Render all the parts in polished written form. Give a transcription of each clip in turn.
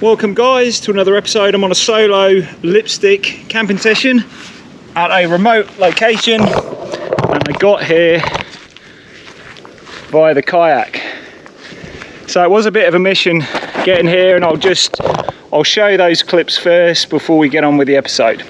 Welcome guys to another episode. I'm on a solo lipstick camping session at a remote location, and I got here via the kayak. So it was a bit of a mission getting here, and I'll show you those clips first before we get on with the episode.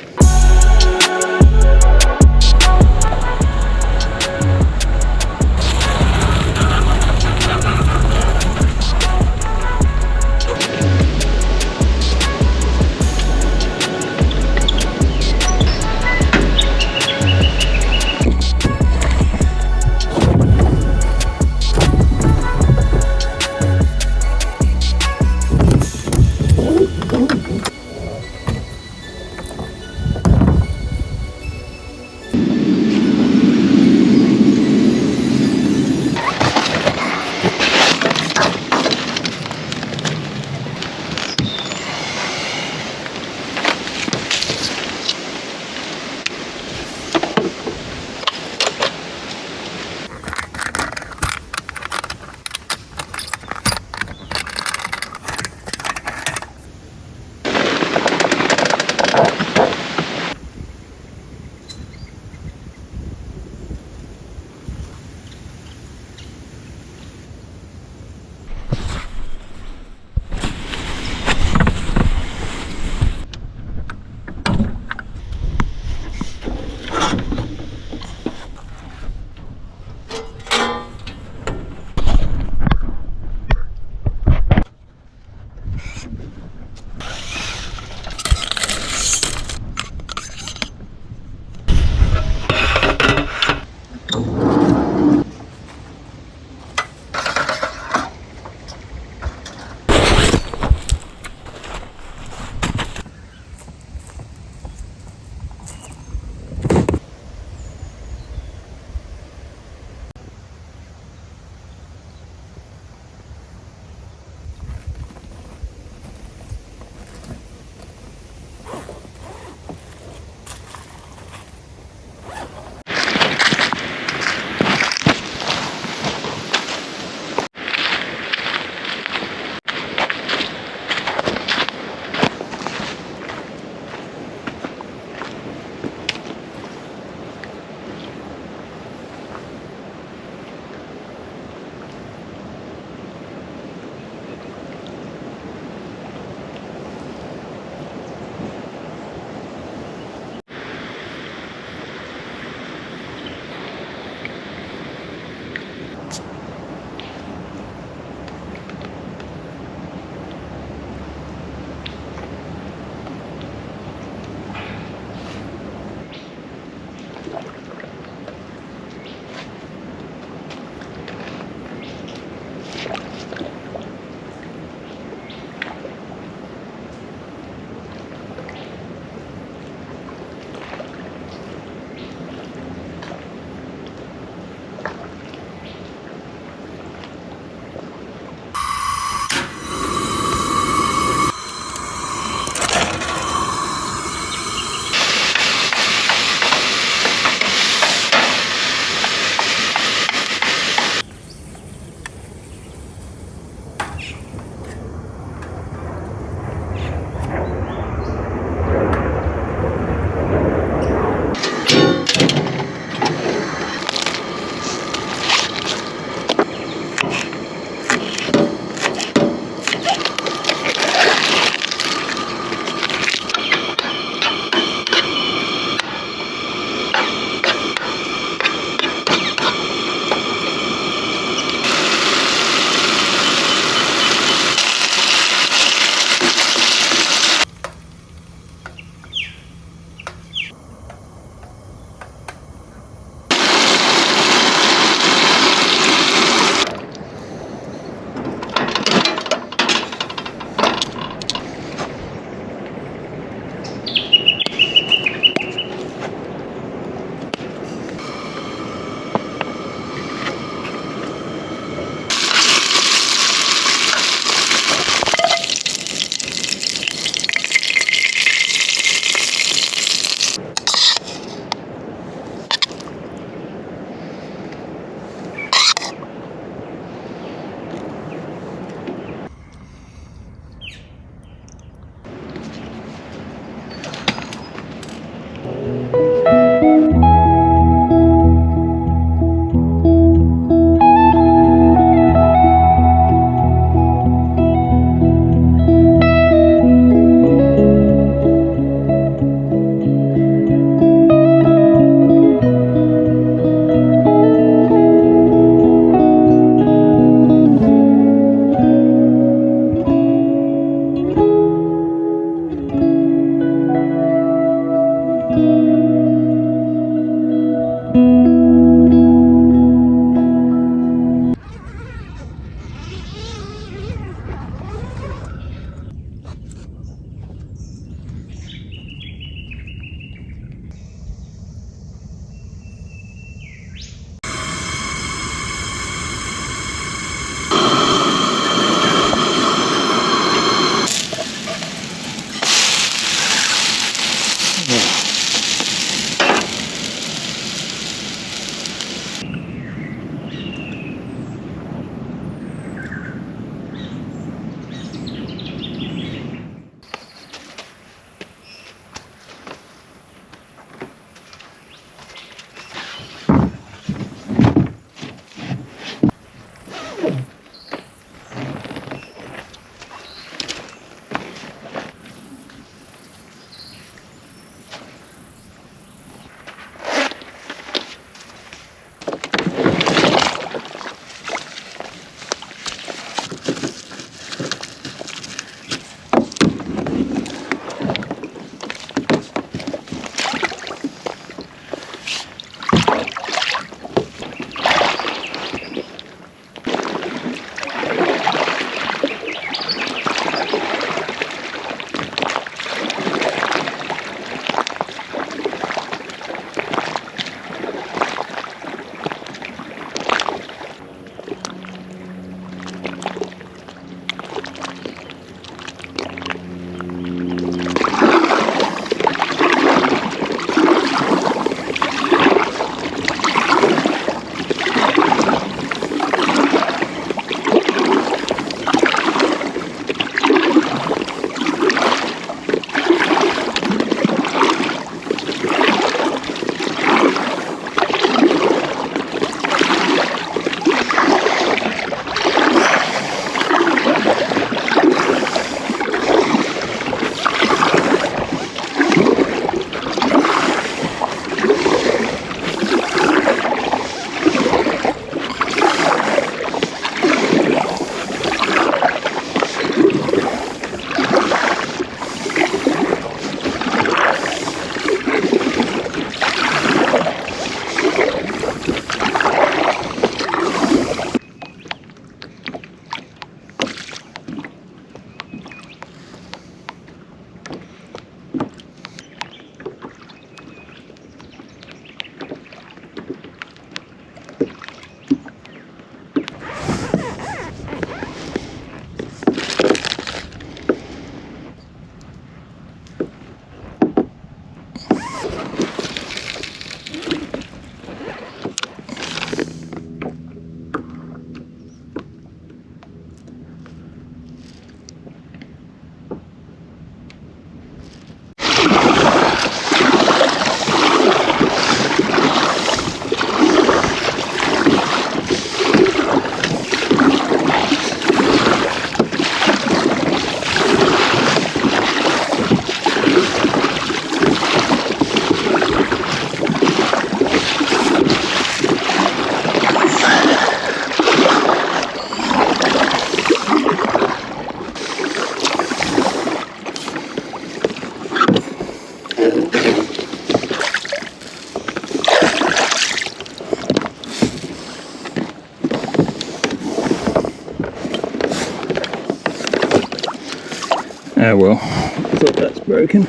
Oh well, I thought that's broken.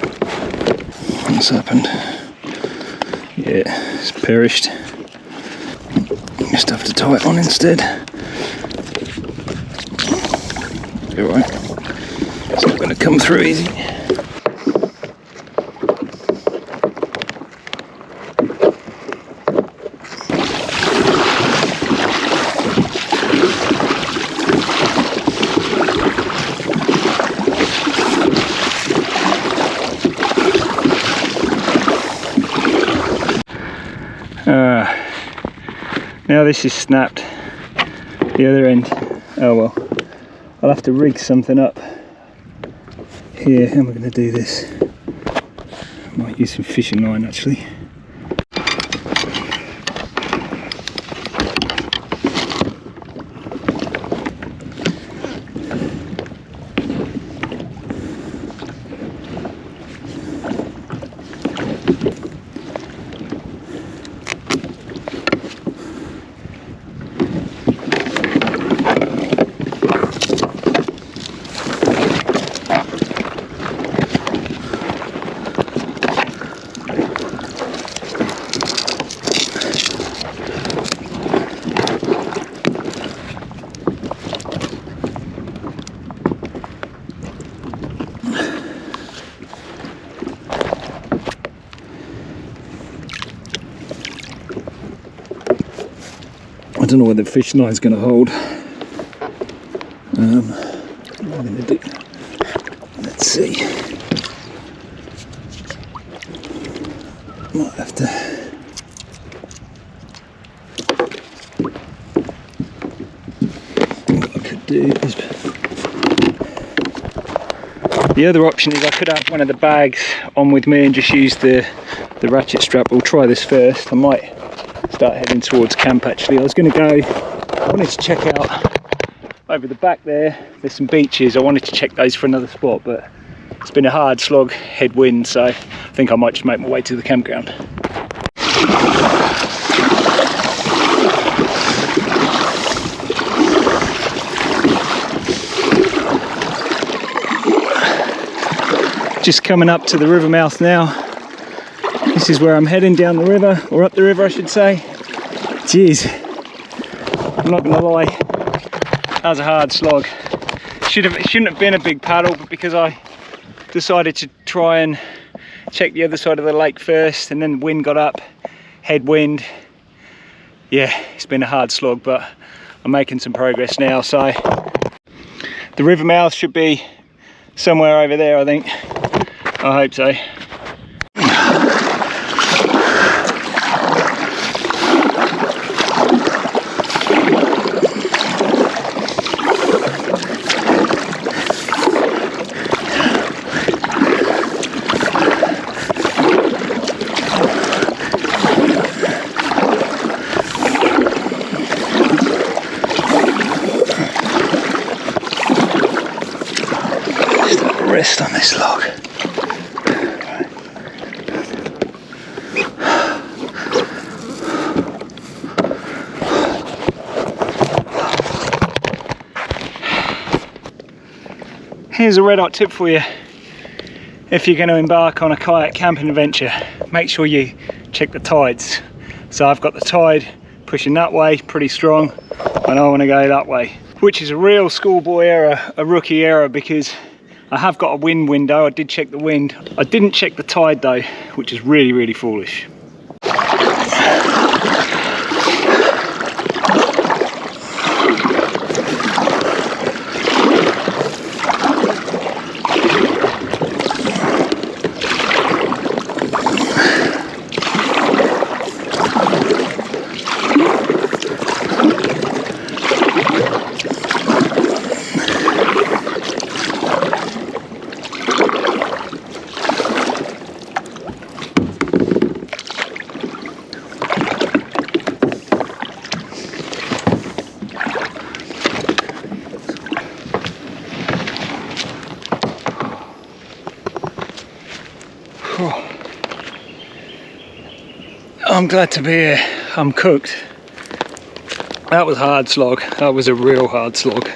What's happened? Yeah, it's perished. Just have to tie it on instead. Alright, it's not going to come through easy. Now this is snapped, the other end. Oh well, I'll have to rig something up here. How am I going to do this? I might use some fishing line actually. I don't know whether the fishing line's going to hold. What am I going to do? Let's see. Might have to. What I could do is. The other option is I could have one of the bags on with me and just use the ratchet strap. We'll try this first. I might start heading towards camp actually. I wanted to check out over the back there, there's some beaches. I wanted to check those for another spot, but it's been a hard slog, headwind, so I think I might just make my way to the campground. Just coming up to the river mouth now. This is where I'm heading, down the river, or up the river I should say. Jeez, I'm not gonna lie, that was a hard slog. It shouldn't have been a big paddle, but because I decided to try and check the other side of the lake first, and then the wind got up, headwind. Yeah, it's been a hard slog, but I'm making some progress now. So the river mouth should be somewhere over there, I think. I hope so. Rest on this log. Here's a red hot tip for you. If you're going to embark on a kayak camping adventure, make sure you check the tides. So I've got the tide pushing that way pretty strong, and I want to go that way, which is a real schoolboy error, a rookie error, because I have got a wind window. I did check the wind. I didn't check the tide though, which is really, really foolish. I'm glad to be here. I'm cooked. That was a hard slog. That was a real hard slog.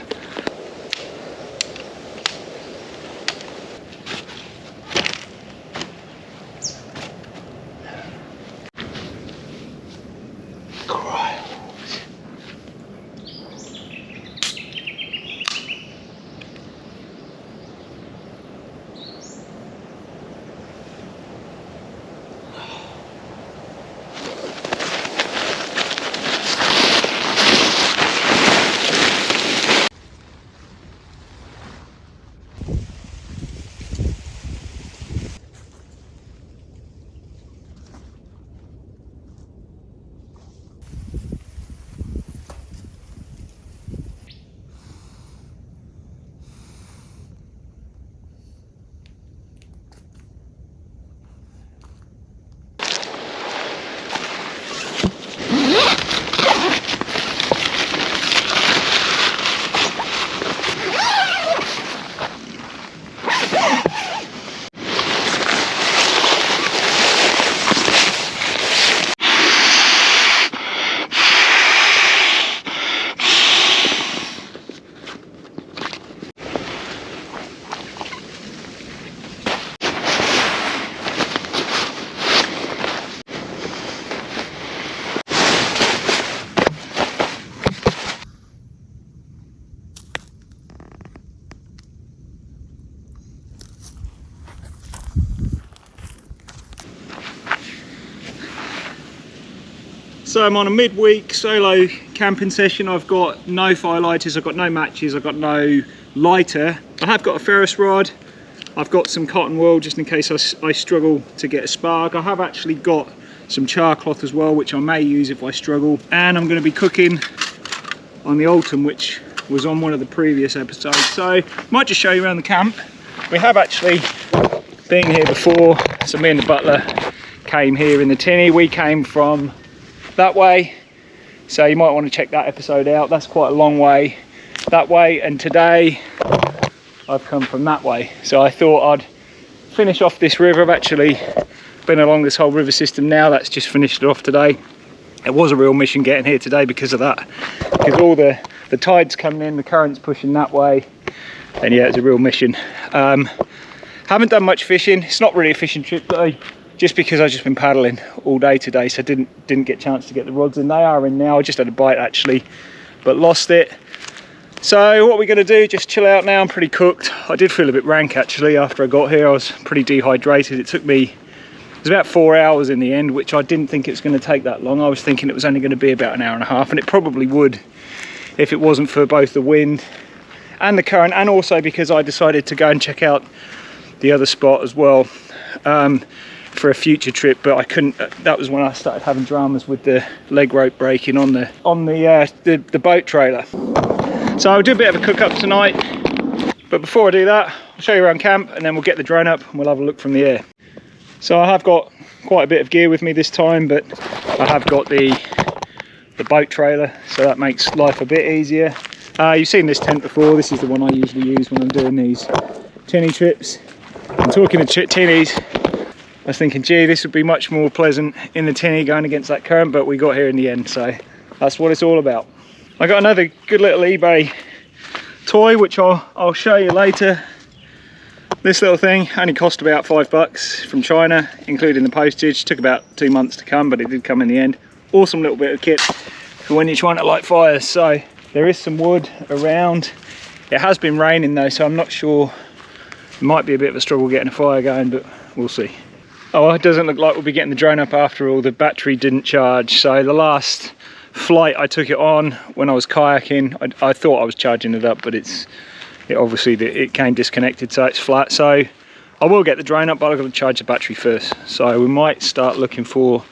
So I'm on a midweek solo camping session. I've got no firelighters, I've got no matches, I've got no lighter. I have got a ferrous rod. I've got some cotton wool just in case I struggle to get a spark. I have actually got some char cloth as well, which I may use if I struggle. And I'm going to be cooking on the Alton, which was on one of the previous episodes. So I might just show you around the camp. We have actually been here before. So me and the butler came here in the tinny. We came from that way, so you might want to check that episode out. That's quite a long way that way, and today I've come from that way. So I thought I'd finish off this river. I've actually been along this whole river system now. That's just finished it off today. It was a real mission getting here today because of that, because all the tide's coming in, the current's pushing that way, and yeah, it's a real mission. Haven't done much fishing. It's not really a fishing trip though, just because I've just been paddling all day today, so I didn't get a chance to get the rods in. They are in now. I just had a bite actually, but lost it. So what we're going to do, just chill out now. I'm pretty cooked. I did feel a bit rank actually after I got here. I was pretty dehydrated. It was about 4 hours in the end, which I didn't think it was going to take that long. I was thinking it was only going to be about an hour and a half, and it probably would if it wasn't for both the wind and the current, and also because I decided to go and check out the other spot as well for a future trip, but I couldn't. That was when I started having dramas with the leg rope breaking on the boat trailer. So I'll do a bit of a cook up tonight, but before I do that, I'll show you around camp and then we'll get the drone up and we'll have a look from the air. So I have got quite a bit of gear with me this time, but I have got the boat trailer, so that makes life a bit easier. You've seen this tent before. This is the one I usually use when I'm doing these tinny trips. And talking of tinnies, I was thinking, gee, this would be much more pleasant in the tinny going against that current, but we got here in the end, so that's what it's all about. I got another good little eBay toy, which I'll show you later. This little thing only cost about $5 from China, including the postage. Took about 2 months to come, but it did come in the end. Awesome little bit of kit for when you're trying to light fires. So there is some wood around. It has been raining though, so I'm not sure. It might be a bit of a struggle getting a fire going, but we'll see. Oh, well, it doesn't look like we'll be getting the drone up after all. The battery didn't charge. So the last flight I took it on when I was kayaking, I thought I was charging it up, but it obviously it came disconnected, so it's flat. So I will get the drone up, but I've got to charge the battery first. So we might start looking for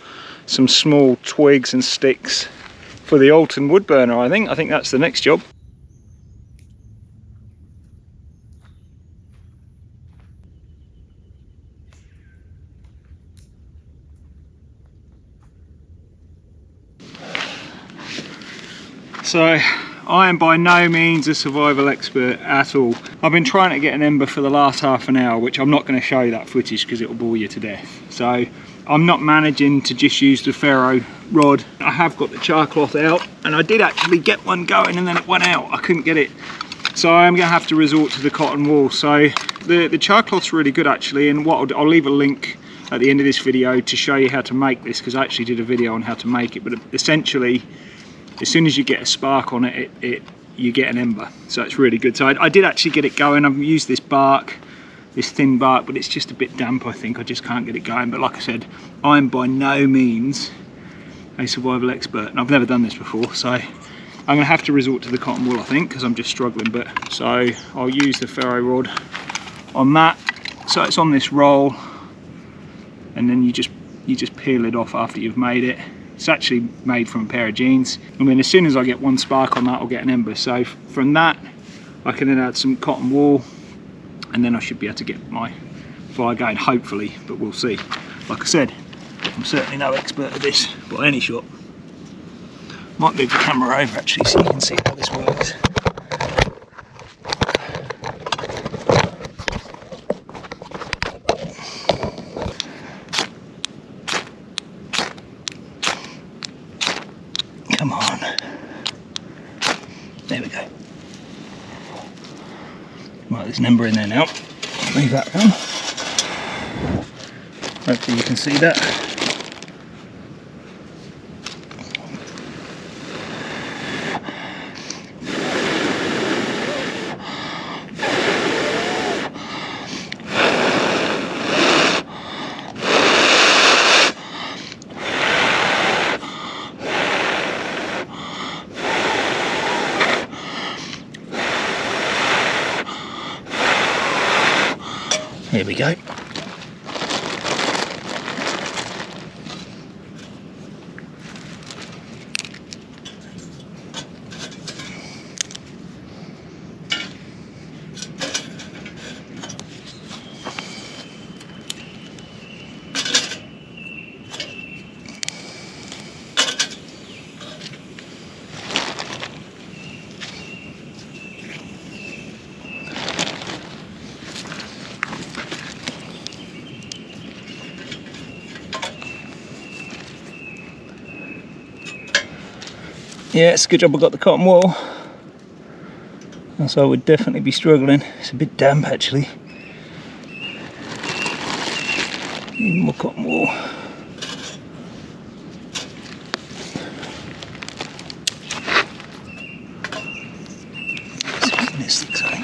some small twigs and sticks for the Alton wood burner. I think that's the next job. So I am by no means a survival expert at all. I've been trying to get an ember for the last half an hour, which I'm not going to show you that footage because it will bore you to death. So I'm not managing to just use the ferro rod. I have got the char cloth out, and I did actually get one going and then it went out. I couldn't get it. So I'm going to have to resort to the cotton wool. So the char cloth's really good actually, and I'll leave a link at the end of this video to show you how to make this, because I actually did a video on how to make it. But essentially, as soon as you get a spark on it, you get an ember. So it's really good. So I did actually get it going. I've used this bark, this thin bark, but it's just a bit damp, I think. I just can't get it going. But like I said, I'm by no means a survival expert, and I've never done this before. So I'm going to have to resort to the cotton wool, I think, because I'm just struggling. But so I'll use the ferro rod on that. So it's on this roll, and then you just peel it off after you've made it. It's actually made from a pair of jeans. I mean, as soon as I get one spark on that, I'll get an ember. So from that, I can then add some cotton wool, and then I should be able to get my fire going, hopefully, but we'll see. Like I said, I'm certainly no expert at this by any shot. Might move the camera over actually so you can see how this works. Come on. There we go. Right, there's an ember in there now. Leave that on. Hopefully you can see that. Here we go. Yeah, it's a good job I got the cotton wool, else I would definitely be struggling. It's a bit damp actually. Need more cotton wool. This looks like.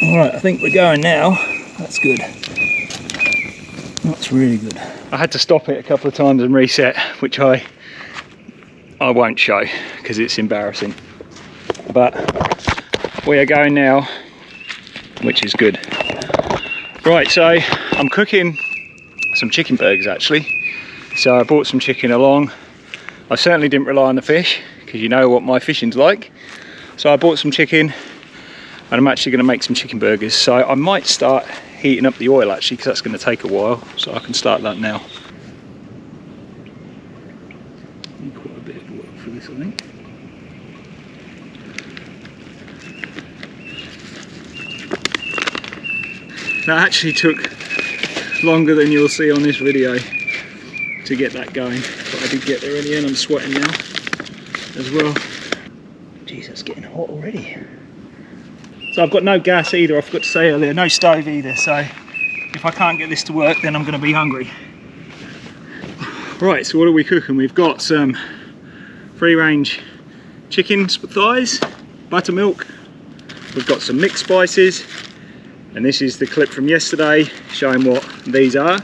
Alright, I think we're going now. That's good. That's really good. I had to stop it a couple of times and reset, which I won't show because it's embarrassing. But we are going now, which is good. Right, so I'm cooking some chicken burgers actually. So I brought some chicken along. I certainly didn't rely on the fish because you know what my fishing's like. So I bought some chicken. And I'm actually going to make some chicken burgers, so I might start heating up the oil actually, because that's going to take a while, so I can start that now. Need quite a bit of oil for this, I think. That actually took longer than you'll see on this video to get that going, but I did get there in the end. I'm sweating now as well. Jeez, that's getting hot already. So I've got no gas either, I forgot to say earlier, no stove either, so if I can't get this to work then I'm going to be hungry. Right, so what are we cooking? We've got some free range chicken thighs, buttermilk, we've got some mixed spices, and this is the clip from yesterday showing what these are.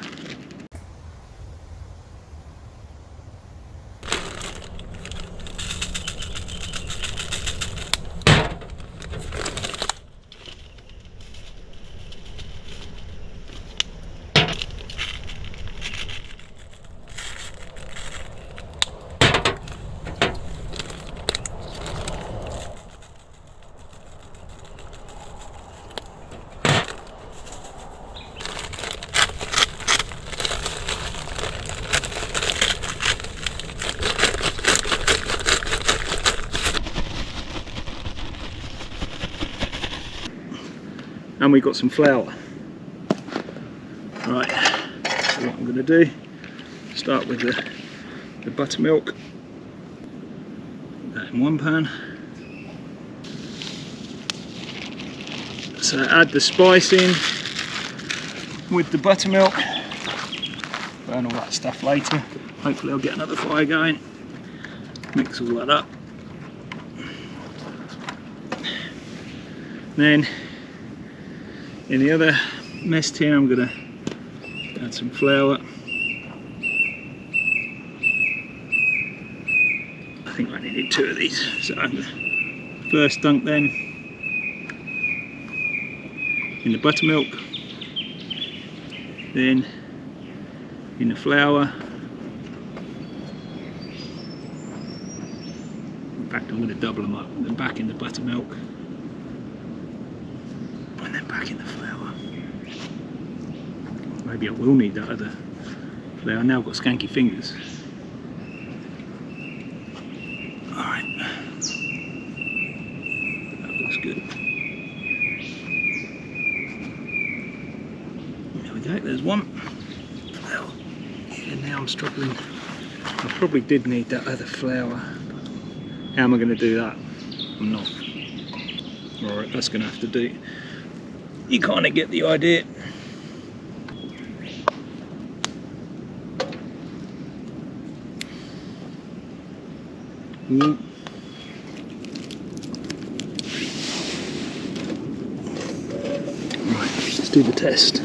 And we've got some flour. Right, so what I'm going to do, start with the buttermilk. Put that in one pan. So add the spice in with the buttermilk. Burn all that stuff later. Hopefully I'll get another fire going. Mix all that up. Then in the other mess tin I'm going to add some flour. I think I needed 2 of these, so I'm going to first dunk them in the buttermilk, then in the flour. In fact I'm going to double them up, then back in the buttermilk, and then back in the flour. Maybe I will need that other flour. Now I've got skanky fingers. There's one. Well, yeah, now I'm struggling. I probably did need that other flower. How am I going to do that? I'm not. Alright, that's going to have to do. You kind of get the idea. Right, let's do the test.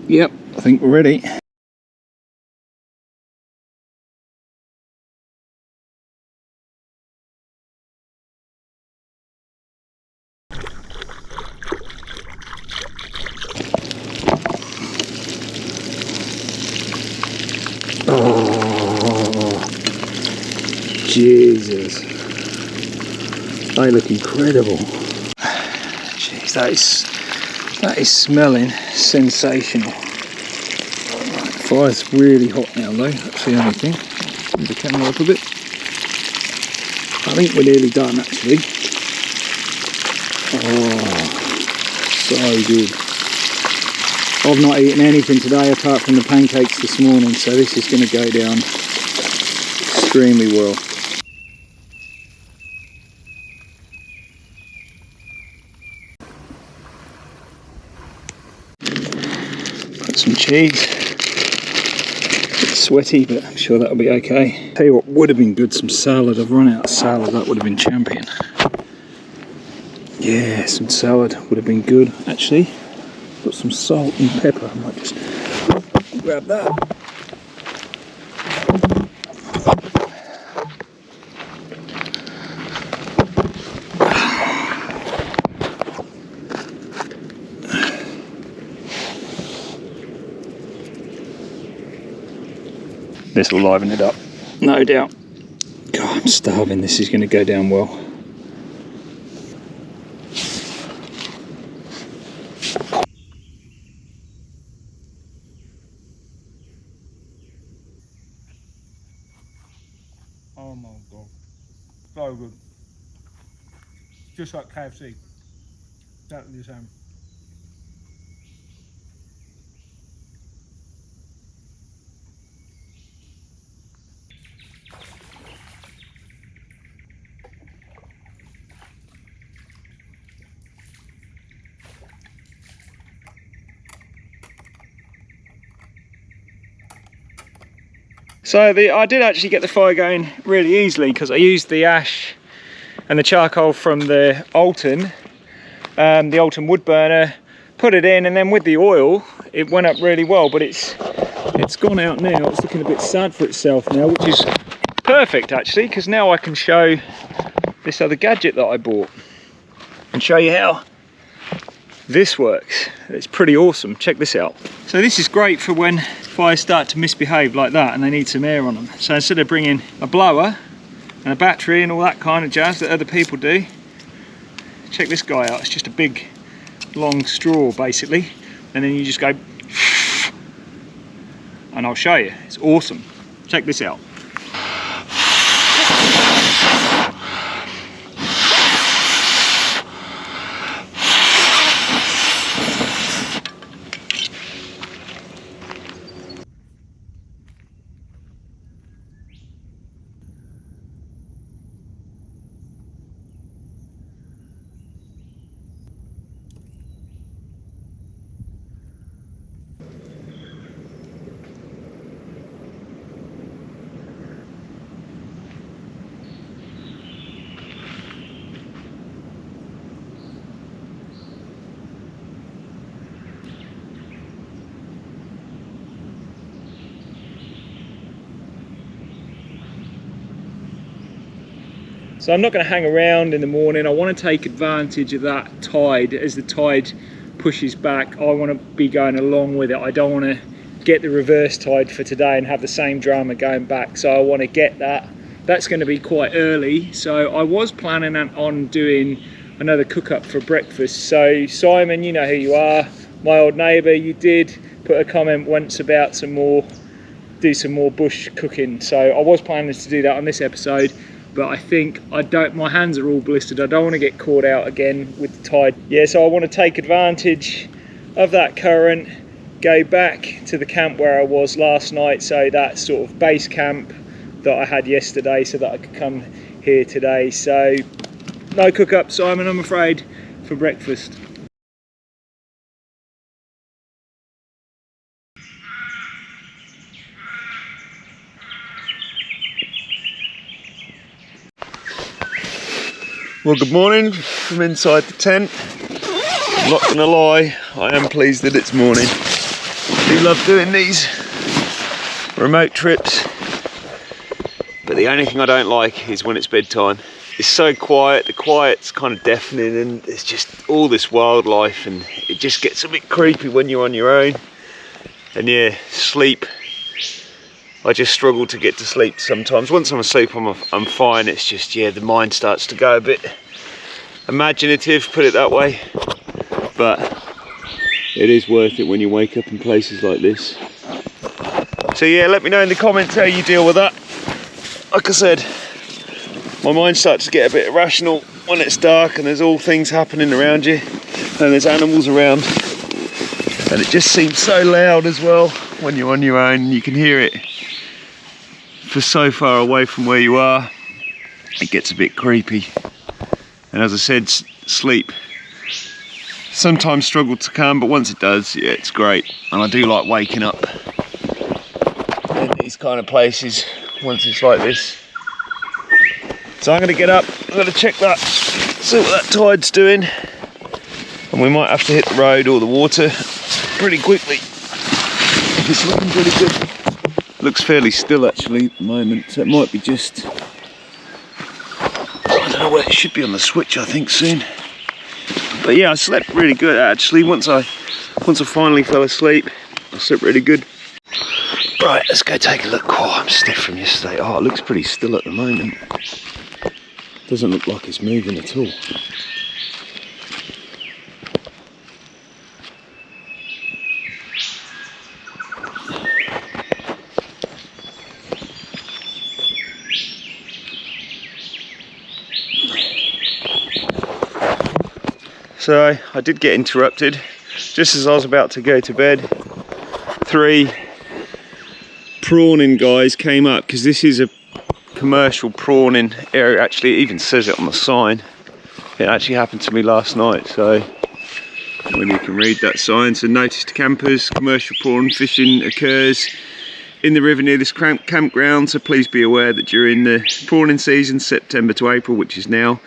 Yep, I think we're ready. Oh, Jesus. They look incredible. Jeez, that is smelling sensational. Right, fire's really hot now though, that's the only thing. Move the camera up a bit. I think we're nearly done actually. Oh, so good. I've not eaten anything today apart from the pancakes this morning, so this is going to go down extremely well. Put some cheese. It's sweaty, but I'm sure that'll be okay. Tell you what would have been good, some salad. I've run out of salad, that would have been champion. Yeah, some salad would have been good actually. Got some salt and pepper, I might just grab that. This will liven it up, no doubt. God, I'm starving, this is going to go down well. Oh my God, so good. Just like KFC, exactly the same. So I did actually get the fire going really easily because I used the ash and the charcoal from the Alton wood burner, put it in, and then with the oil it went up really well, but it's gone out now. It's looking a bit sad for itself now, which is perfect actually, because now I can show this other gadget that I bought and show you how this works. It's pretty awesome, check this out. So this is great for when fires start to misbehave like that and they need some air on them. So instead of bringing a blower and a battery and all that kind of jazz that other people do, check this guy out. It's just a big long straw basically, and then you just go and I'll show you. It's awesome. Check this out. So I'm not going to hang around in the morning. I want to take advantage of that tide. As the tide pushes back, I want to be going along with it. I don't want to get the reverse tide for today and have the same drama going back. So I want to get that. That's going to be quite early. So I was planning on doing another cook up for breakfast. So Simon, you know who you are, my old neighbour, you did put a comment once about do some more bush cooking. So I was planning to do that on this episode. but I think my hands are all blistered. I don't want to get caught out again with the tide. Yeah, so I want to take advantage of that current, go back to the camp where I was last night, so that sort of base camp that I had yesterday, so that I could come here today. So no cook up, Simon, I'm afraid, for breakfast. Well, good morning from inside the tent. I'm not gonna lie, I am pleased that it's morning. I do love doing these remote trips, but the only thing I don't like is when it's bedtime. It's so quiet, the quiet's kind of deafening, and it's just all this wildlife, and it just gets a bit creepy when you're on your own. And yeah, sleep, I just struggle to get to sleep sometimes. Once I'm asleep, I'm fine. It's just, yeah, the mind starts to go a bit imaginative, put it that way. But it is worth it when you wake up in places like this. So yeah, let me know in the comments how you deal with that. Like I said, my mind starts to get a bit irrational when it's dark and there's all things happening around you and there's animals around. And it just seems so loud as well when you're on your own and you can hear it for so far away from where you are. It gets a bit creepy. And as I said, sleep sometimes struggle to come, but once it does, yeah, it's great. And I do like waking up in these kind of places once it's like this. So I'm going to get up, I'm going to check that, see what that tide's doing, and we might have to hit the road or the water pretty quickly. It's looking pretty good. Looks fairly still actually at the moment, so it might be just, I don't know where it should be on the switch, I think soon. But yeah, I slept really good actually. Once I finally fell asleep, I slept really good. Right, let's go take a look. Oh, I'm stiff from yesterday. Oh, it looks pretty still at the moment. Doesn't look like it's moving at all. So I did get interrupted just as I was about to go to bed. 3 prawning guys came up, because this is a commercial prawning area. Actually, it even says it on the sign. It actually happened to me last night, so when you can read that sign. So notice to campers, commercial prawn fishing occurs in the river near this campground, so please be aware that during the prawning season, September to April, which is now,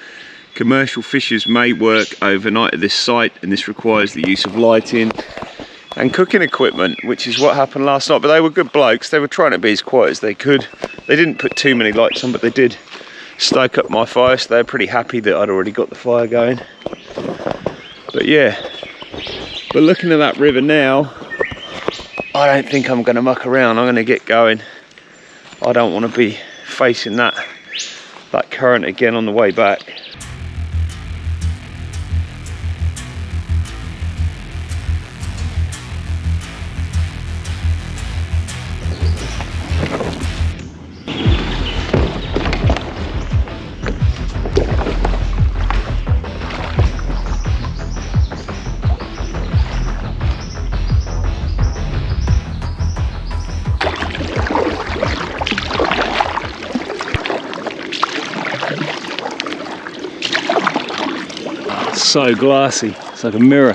commercial fishers may work overnight at this site, and this requires the use of lighting and cooking equipment, which is what happened last night. But they were good blokes, they were trying to be as quiet as they could. They didn't put too many lights on, but they did stoke up my fire, so they were pretty happy that I'd already got the fire going. But yeah, but looking at that river now, I don't think I'm going to muck around. I'm going to get going. I don't want to be facing that current again on the way back. So glassy, it's like a mirror.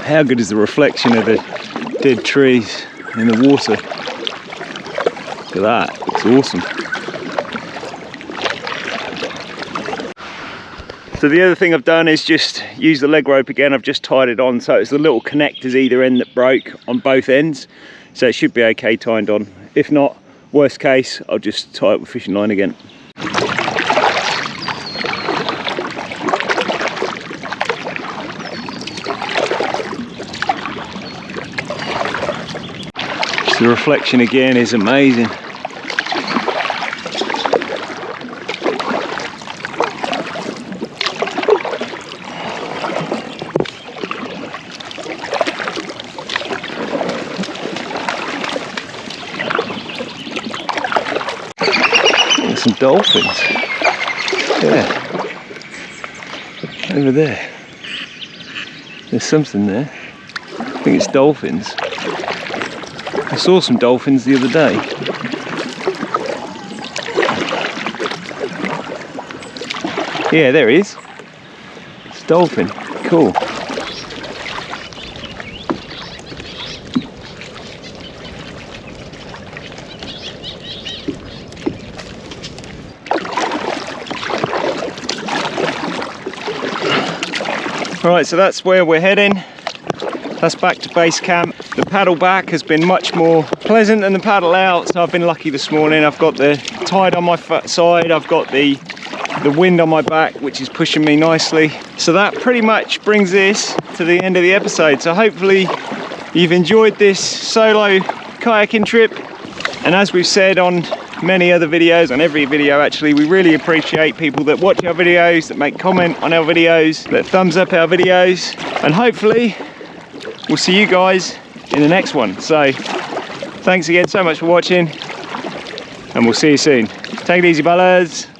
How good is the reflection of the dead trees in the water? Look at that, it's awesome. So the other thing I've done is just use the leg rope again. I've just tied it on, so it's the little connectors either end that broke on both ends. So it should be okay tied on. If not, worst case, I'll just tie it with fishing line again. The reflection again is amazing. dolphins. Yeah. Over there. There's something there. I think it's dolphins. I saw some dolphins the other day. Yeah, there he is. It's a dolphin. Cool. Right, so that's where we're heading. That's back to base camp. The paddle back has been much more pleasant than the paddle out, so I've been lucky this morning. I've got the tide on my side, I've got the wind on my back, which is pushing me nicely. So that pretty much brings this to the end of the episode. So hopefully you've enjoyed this solo kayaking trip. And as we've said on many other videos, on every video actually, we really appreciate people that watch our videos, that make comment on our videos, that thumbs up our videos, and hopefully we'll see you guys in the next one. So thanks again so much for watching, and we'll see you soon. Take it easy, fellas.